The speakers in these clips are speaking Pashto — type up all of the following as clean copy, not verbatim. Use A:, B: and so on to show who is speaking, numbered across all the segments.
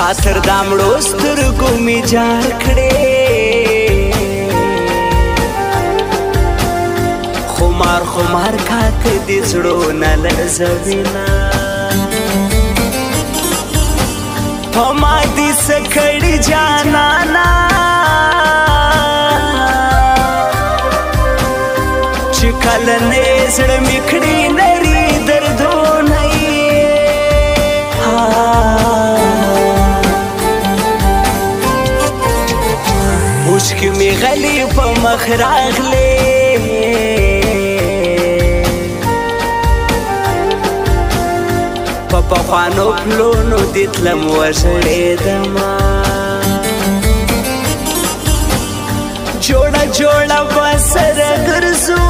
A: ستاتر دامړو سترګو می جار کړې خمار خمار کاک دې زړو نه لړزوینا ما دې سکړې جانانا چې کله نه زړه مې کړې نری دردونه اوښکې مې غلې په مخ راغلې په پخوانو پلونو دې تلم وژړېدمه جوړه جوړه به سره ګرځو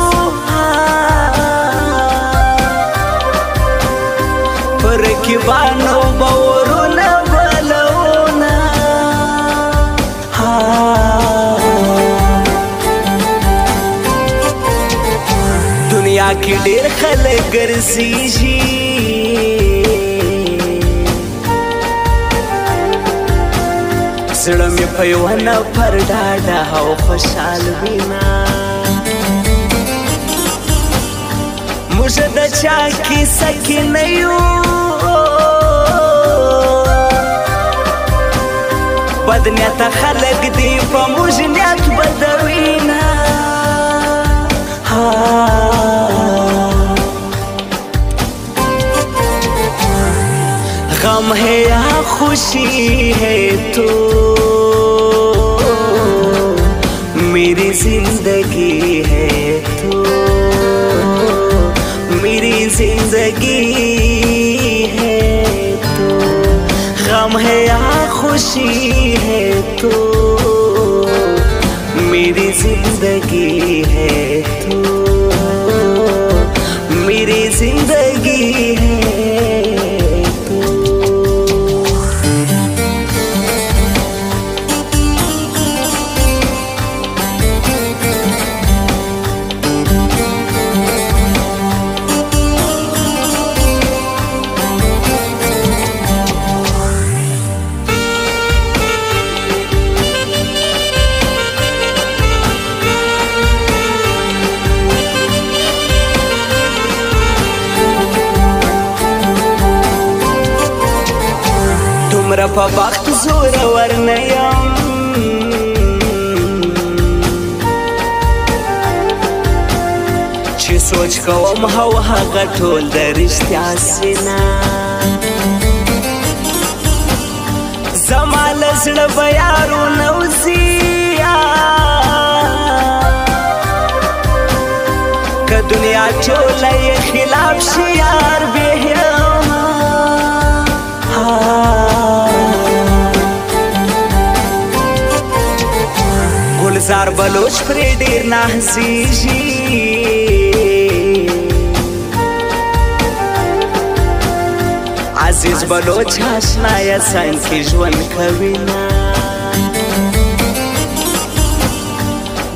A: په رقیبانو به ورونه بلونه دنیا کې ډېر خلک ګرځېږي زړه مې په یوه نفر ډاډه او خوشحال وینا موږ د چا کیسه کې نه یو بد نیته خلک دي په موږ نیت بدوینا غم ہے یا خوشی ہے تو मेरी जिंदगी है तू मेरी जिंदगी है तू गम है या खुशी है तू मेरी जिंदगी है तू मेरी जिंदगी है دومره په بخت زورور نه یم چې سوچ کوم او هغه ټول د رښتیا سینا زما له زړه به یارونه وځي که دنیا ټوله یې خلاف شي یار بې گلزار بلوچ پرې ډېر نازېږي عزیز بلوچ اشنایه څنګ کې ژوند کوي نه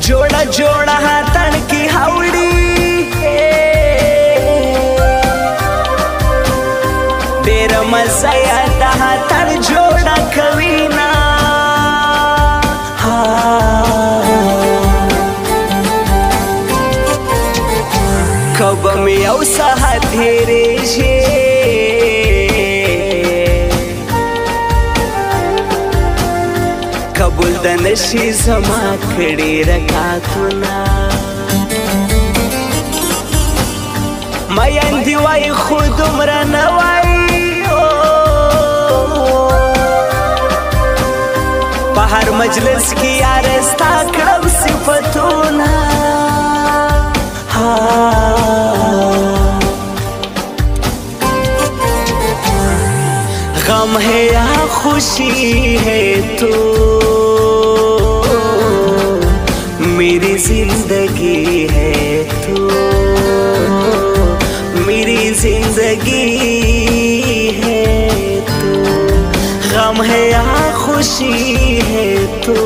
A: جوړه جوړه هاتڼ کې هوړي ډېره مزه یې د هاتڼ جوړه کوي نه کبه مې یو ساعت هېرېږي قبول د نشي زما کړي رکعتونه میندې وایي خو دومره نه وایي په هر مجلس کې یاره ستا کړم صفتونه غم ہے یا خوشی ہے تو मेरी जिंदगी है तू मेरी जिंदगी है तू गम है या खुशी है तू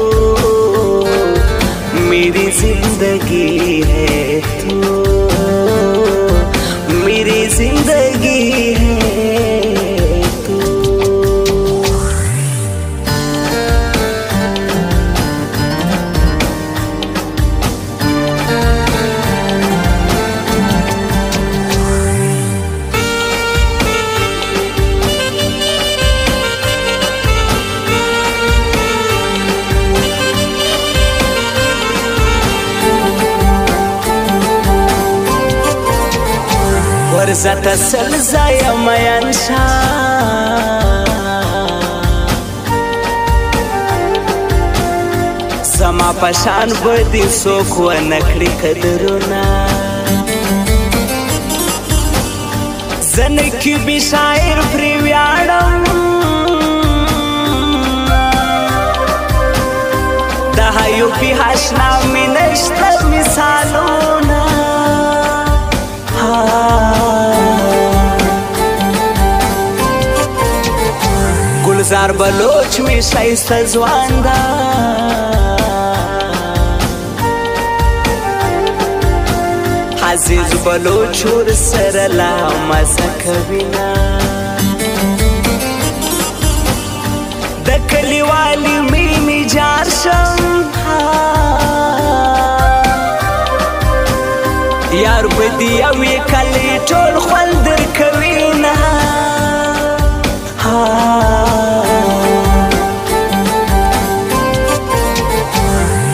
A: मेरी जिंदगी है तू मेरी जिंदगी है तू زت سلزای میان شا زما پشان بدی سوک و نکړي قدرونه زنه کی بی شاعر پری ویاړم د هایو په حشنا می نشته مثالونه گلزار بلوچ می شایسته ځوان ده عزیز بلوچ ور سره لا مزه کوینه د کلیوالي می جار شم یار بدی او کلی ټول خپل در کوینه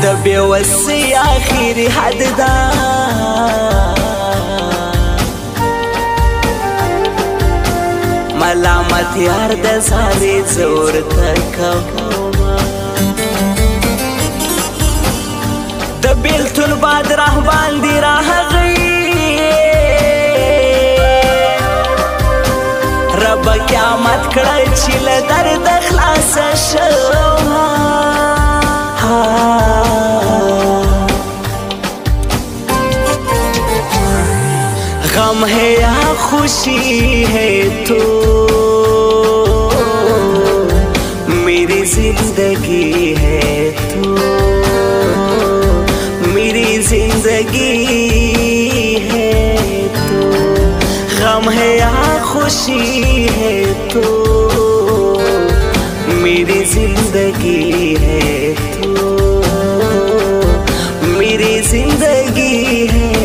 A: د بېوسۍ اخري حد ده ملامت یار د زارې زور ته کومه د بیلتون باد راه باندې راغی رب قیامت کړه چې له درد خلاصه شوم غم ہے یا خوشی ہے تو میری زندگی ہے تو میری زندگی ہے تو غم ہے یا خوشی ہے تو میری زندگی ہے تو میری زندگی ہے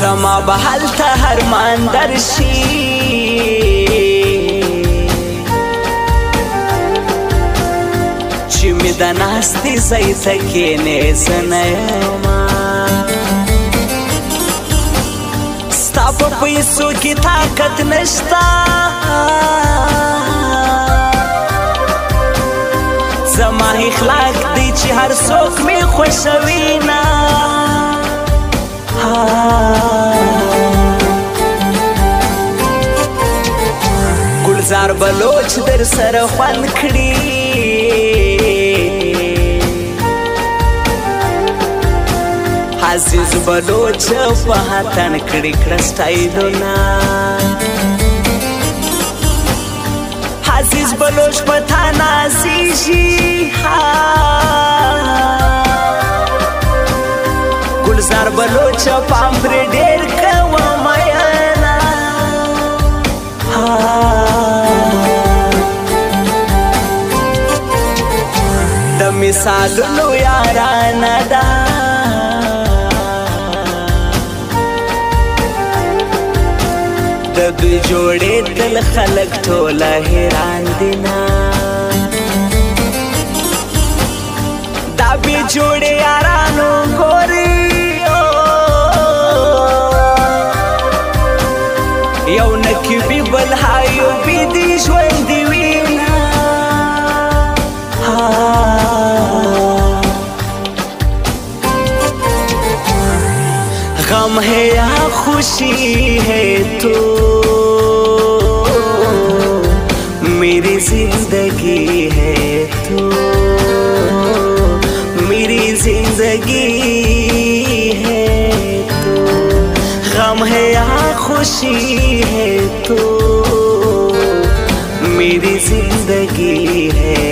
A: زما به هلته هرمان درشي چې مې د ناستې ځای ته کښېنې زه نه یمه ستا په پیسو کې طاقت نشته زما اخلاق دی چې هر څوک مې خوښوي نه گلزار بلوچ در سر خوان کړي عزیز بلوچ په هاتن کړي کړه سټایلونه عزیز بلوچ په تا نازیږي گلزار بلوچ پام پرې ډېر کوه میانه د مثالونو یارانه ده د دوی جوړېدل خلک ټوله حیران دي نه دا بې جوړې یارانو ګورې یو نکبي بل هایو بي دي ژوندي وینا غم ہے یا خوشی ہے تو میری زندگی ہے تو میری زندگی ہے تو غم ہے یا خوشی ہے تو میری زندگی ہے